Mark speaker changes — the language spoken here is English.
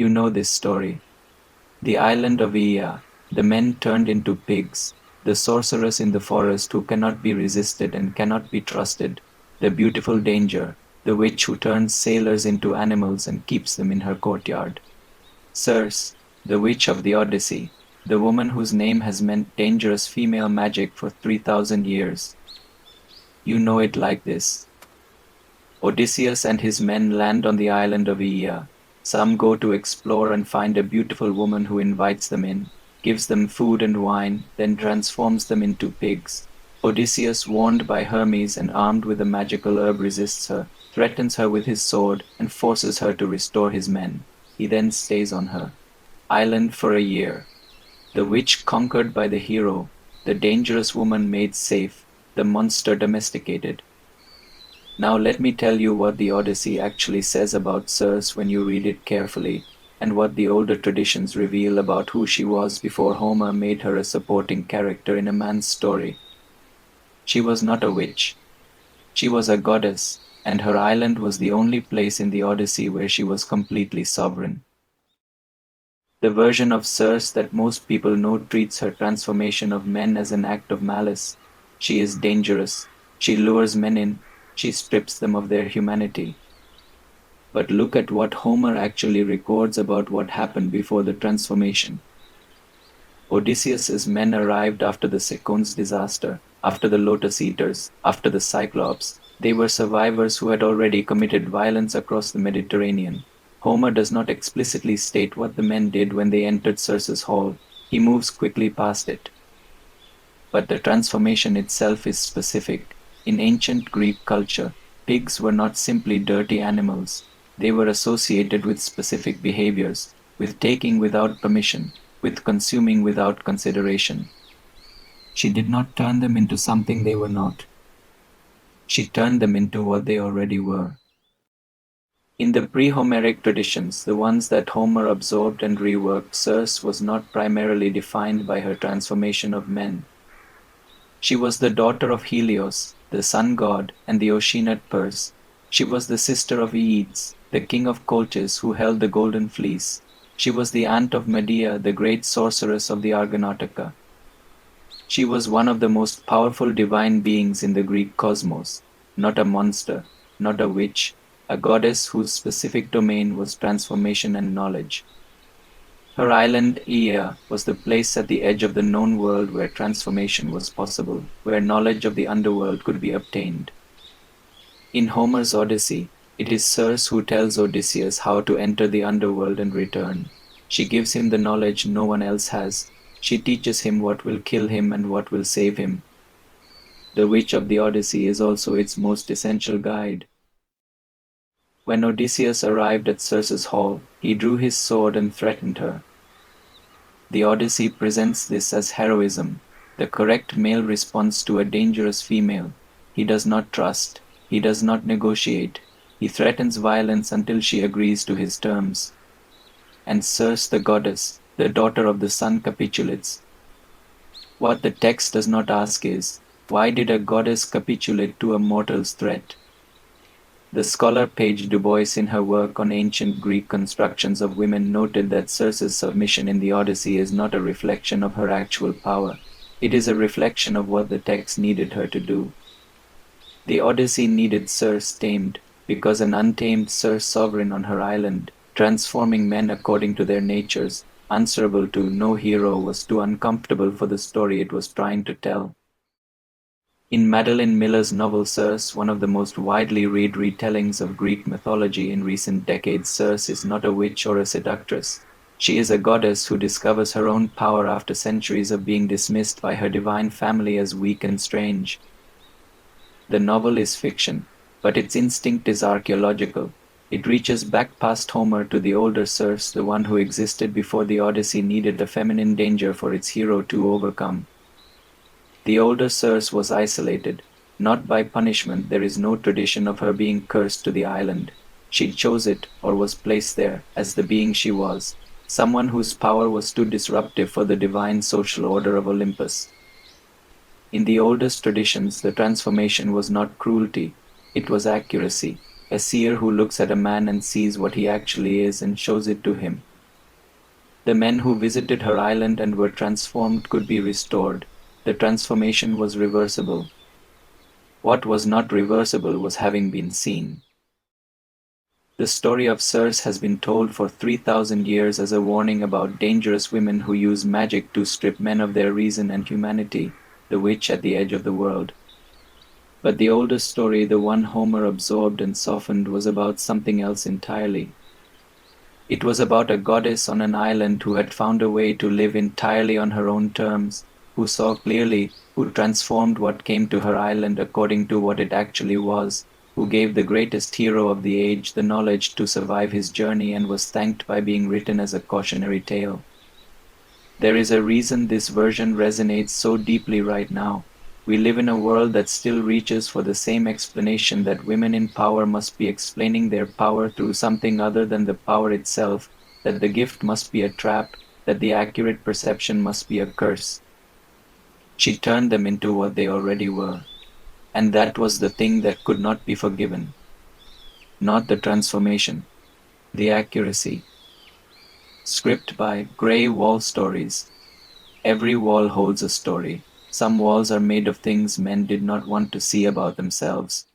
Speaker 1: You know this story. The island of Ea, the men turned into pigs, the sorceress in the forest who cannot be resisted and cannot be trusted, the beautiful danger, the witch who turns sailors into animals and keeps them in her courtyard. Circe, the witch of the Odyssey, the woman whose name has meant dangerous female magic for 3,000 years. You know it like this. Odysseus and his men land on the island of Ea. Some go to explore and find a beautiful woman who invites them in, gives them food and wine, then transforms them into pigs. Odysseus, warned by Hermes and armed with a magical herb, resists her, threatens her with his sword, and forces her to restore his men. He then stays on her island for a year. The witch conquered by the hero, the dangerous woman made safe, the monster domesticated. Now let me tell you what the Odyssey actually says about Circe when you read it carefully, and what the older traditions reveal about who she was before Homer made her a supporting character in a man's story. She was not a witch. She was a goddess, and her island was the only place in the Odyssey where she was completely sovereign. The version of Circe that most people know treats her transformation of men as an act of malice. She is dangerous. She lures men in. She strips them of their humanity. But look at what Homer actually records about what happened before the transformation. Odysseus's men arrived after the Seconds disaster, after the Lotus Eaters, after the Cyclops. They were survivors who had already committed violence across the Mediterranean. Homer does not explicitly state what the men did when they entered Circe's hall. He moves quickly past it. But the transformation itself is specific. In ancient Greek culture, pigs were not simply dirty animals. They were associated with specific behaviors, with taking without permission, with consuming without consideration. She did not turn them into something they were not. She turned them into what they already were. In the pre-Homeric traditions, the ones that Homer absorbed and reworked, Circe was not primarily defined by her transformation of men. She was the daughter of Helios, the sun god, and the Oceanid Perse. She was the sister of Aedes, the king of Colchis who held the golden fleece. She was the aunt of Medea, the great sorceress of the Argonautica. She was one of the most powerful divine beings in the Greek cosmos, not a monster, not a witch, a goddess whose specific domain was transformation and knowledge. Her island, Ea, was the place at the edge of the known world where transformation was possible, where knowledge of the underworld could be obtained. In Homer's Odyssey, it is Circe who tells Odysseus how to enter the underworld and return. She gives him the knowledge no one else has. She teaches him what will kill him and what will save him. The witch of the Odyssey is also its most essential guide. When Odysseus arrived at Circe's hall, he drew his sword and threatened her. The Odyssey presents this as heroism, the correct male response to a dangerous female. He does not trust, he does not negotiate, he threatens violence until she agrees to his terms. And Circe the goddess, the daughter of the sun, capitulates. What the text does not ask is, why did a goddess capitulate to a mortal's threat? The scholar Paige Dubois, in her work on ancient Greek constructions of women, noted that Circe's submission in the Odyssey is not a reflection of her actual power. It is a reflection of what the text needed her to do. The Odyssey needed Circe tamed, because an untamed Circe sovereign on her island, transforming men according to their natures, answerable to no hero, was too uncomfortable for the story it was trying to tell. In Madeline Miller's novel Circe, one of the most widely read retellings of Greek mythology in recent decades, Circe is not a witch or a seductress. She is a goddess who discovers her own power after centuries of being dismissed by her divine family as weak and strange. The novel is fiction, but its instinct is archaeological. It reaches back past Homer to the older Circe, the one who existed before the Odyssey needed a feminine danger for its hero to overcome. The older Circe was isolated, not by punishment. There is no tradition of her being cursed to the island. She chose it, or was placed there, as the being she was, someone whose power was too disruptive for the divine social order of Olympus. In the oldest traditions, the transformation was not cruelty, it was accuracy, a seer who looks at a man and sees what he actually is and shows it to him. The men who visited her island and were transformed could be restored. The transformation was reversible. What was not reversible was having been seen. The story of Circe has been told for 3,000 years as a warning about dangerous women who use magic to strip men of their reason and humanity, the witch at the edge of the world. But the oldest story, the one Homer absorbed and softened, was about something else entirely. It was about a goddess on an island who had found a way to live entirely on her own terms, who saw clearly, who transformed what came to her island according to what it actually was, who gave the greatest hero of the age the knowledge to survive his journey and was thanked by being written as a cautionary tale. There is a reason this version resonates so deeply right now. We live in a world that still reaches for the same explanation that women in power must be explaining their power through something other than the power itself, that the gift must be a trap, that the accurate perception must be a curse. She turned them into what they already were. And that was the thing that could not be forgiven. Not the transformation, the accuracy. Script by Grey Wall Stories. Every wall holds a story. Some walls are made of things men did not want to see about themselves.